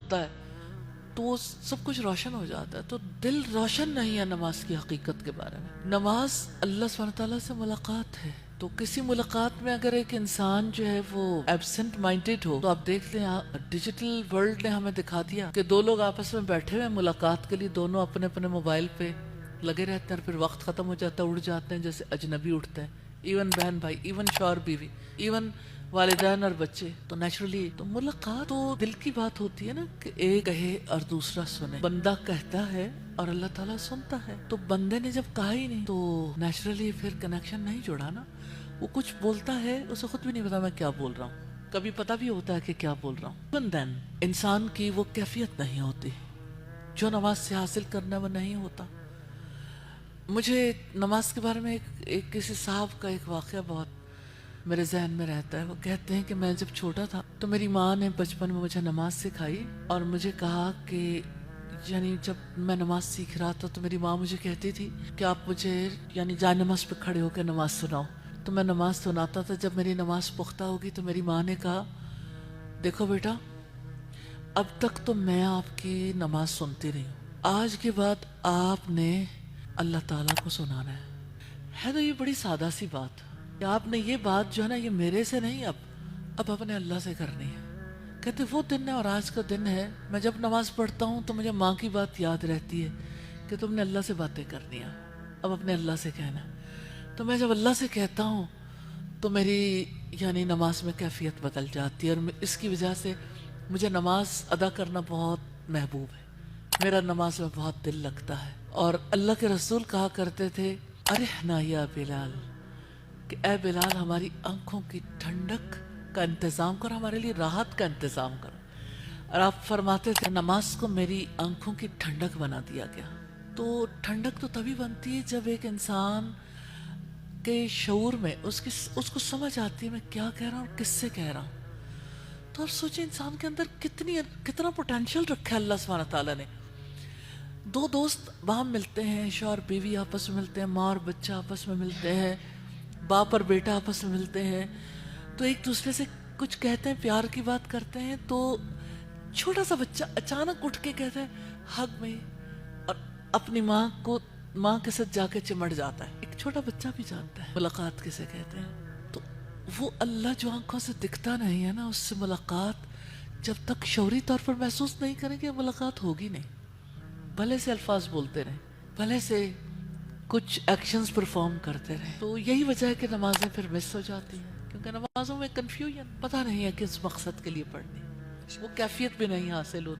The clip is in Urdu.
ہوتا ہے تو وہ سب کچھ روشن ہو جاتا ہے. تو دل روشن نہیں ہے نماز کی حقیقت کے بارے میں. نماز اللہ سبحانہ تعالیٰ سے ملاقات ہے. تو کسی ملاقات میں اگر ایک انسان جو ہے وہ ایبسنٹ مائنڈیڈ ہو تو آپ دیکھ لیں ڈیجیٹل ورلڈ نے ہمیں دکھا دیا کہ دو لوگ آپس میں بیٹھے ہوئے ملاقات کے لیے, دونوں اپنے اپنے موبائل پہ لگے رہتے ہیں اور پھر وقت ختم ہو جاتا ہے, اڑ جاتے ہیں جیسے اجنبی اٹھتے ہیں. ایون بہن بھائی, ایون شوہر بیوی, ایون والدین اور بچے. تو نیچرلی تو ملاقات تو دل کی بات ہوتی ہے نا کہ ایک کہے اور دوسرا سنے. بندہ کہتا ہے اور اللہ تعالیٰ سنتا ہے. تو بندے نے جب کہا ہی نہیں تو نیچرلی پھر کنیکشن نہیں جڑا نا. وہ کچھ بولتا ہے, اسے خود بھی نہیں پتا میں کیا بول رہا ہوں, کبھی پتا بھی ہوتا ہے کہ کیا بول رہا ہوں. Even then انسان کی وہ کیفیت نہیں ہوتی جو نماز سے حاصل کرنا وہ نہیں ہوتا. مجھے نماز کے بارے میں ایک کسی صاحب کا ایک واقعہ بہت میرے ذہن میں رہتا ہے. وہ کہتے ہیں کہ میں جب چھوٹا تھا تو میری ماں نے بچپن میں مجھے نماز سکھائی اور مجھے کہا کہ یعنی جب میں نماز سیکھ رہا تھا تو میری ماں مجھے کہتی تھی کہ آپ مجھے یعنی جائے نماز پہ کھڑے ہو کے نماز سناؤ. تو میں نماز سناتا تھا. جب میری نماز پختہ ہوگی تو میری ماں نے کہا دیکھو بیٹا, اب تک تو میں آپ کی نماز سنتی رہی ہوں, آج کے بعد آپ نے اللہ تعالیٰ کو سنانا ہے. تو یہ بڑی سادہ سی بات کہ آپ نے یہ بات جو ہے نا یہ میرے سے نہیں, اب اپنے اللہ سے کرنی ہے. کہتے وہ دن ہے اور آج کا دن ہے, میں جب نماز پڑھتا ہوں تو مجھے ماں کی بات یاد رہتی ہے کہ تم نے اللہ سے باتیں کرنی ہیں, اب اپنے اللہ سے کہنا. تو میں جب اللہ سے کہتا ہوں تو میری یعنی نماز میں کیفیت بدل جاتی ہے, اور اس کی وجہ سے مجھے نماز ادا کرنا بہت محبوب ہے. میرا نماز میں بہت دل لگتا ہے. اور اللہ کے رسول کہا کرتے تھے ارحنا یا بلال, کہ اے بلال ہماری آنکھوں کی ٹھنڈک کا انتظام کرو, ہمارے لیے راحت کا انتظام کرو. اور آپ فرماتے تھے نماز کو میری آنکھوں کی ٹھنڈک بنا دیا گیا. تو ٹھنڈک تو تبھی بنتی ہے جب ایک انسان کے شعور میں اس کو سمجھ آتی ہے میں کیا کہہ رہا ہوں اور کس سے کہہ رہا ہوں. تو آپ سوچیں انسان کے اندر کتنا پوٹینشیل رکھا ہے اللہ سبحانہ تعالیٰ نے. دو دوست وہاں ملتے ہیں, شوہر بیوی آپس میں ملتے ہیں, ماں اور بچہ آپس میں ملتے ہیں, باپ اور بیٹا آپس میں ملتے ہیں. تو ایک دوسرے سے کچھ کہتے ہیں, پیار کی بات کرتے ہیں, تو چھوٹا سا بچہ اچانک اٹھ کے کہتا ہے ہگ میں, اور اپنی ماں کے ساتھ جا کے چمٹ جاتا ہے. ایک چھوٹا بچہ بھی جانتا ہے ملاقات کسے کہتے ہیں. تو وہ اللہ جو آنکھوں سے دکھتا نہیں ہے نا, اس سے ملاقات جب تک شعوری طور پر محسوس نہیں کریں گے ملاقات ہوگی نہیں. بھلے سے الفاظ بولتے رہیں, بھلے سے کچھ ایکشنز پرفارم کرتے رہیں. تو یہی وجہ ہے کہ نمازیں پھر مس ہو جاتی ہیں, کیونکہ نمازوں میں کنفیوژن, پتہ نہیں ہے کس مقصد کے لیے پڑھنی, وہ کیفیت بھی نہیں حاصل ہوتی.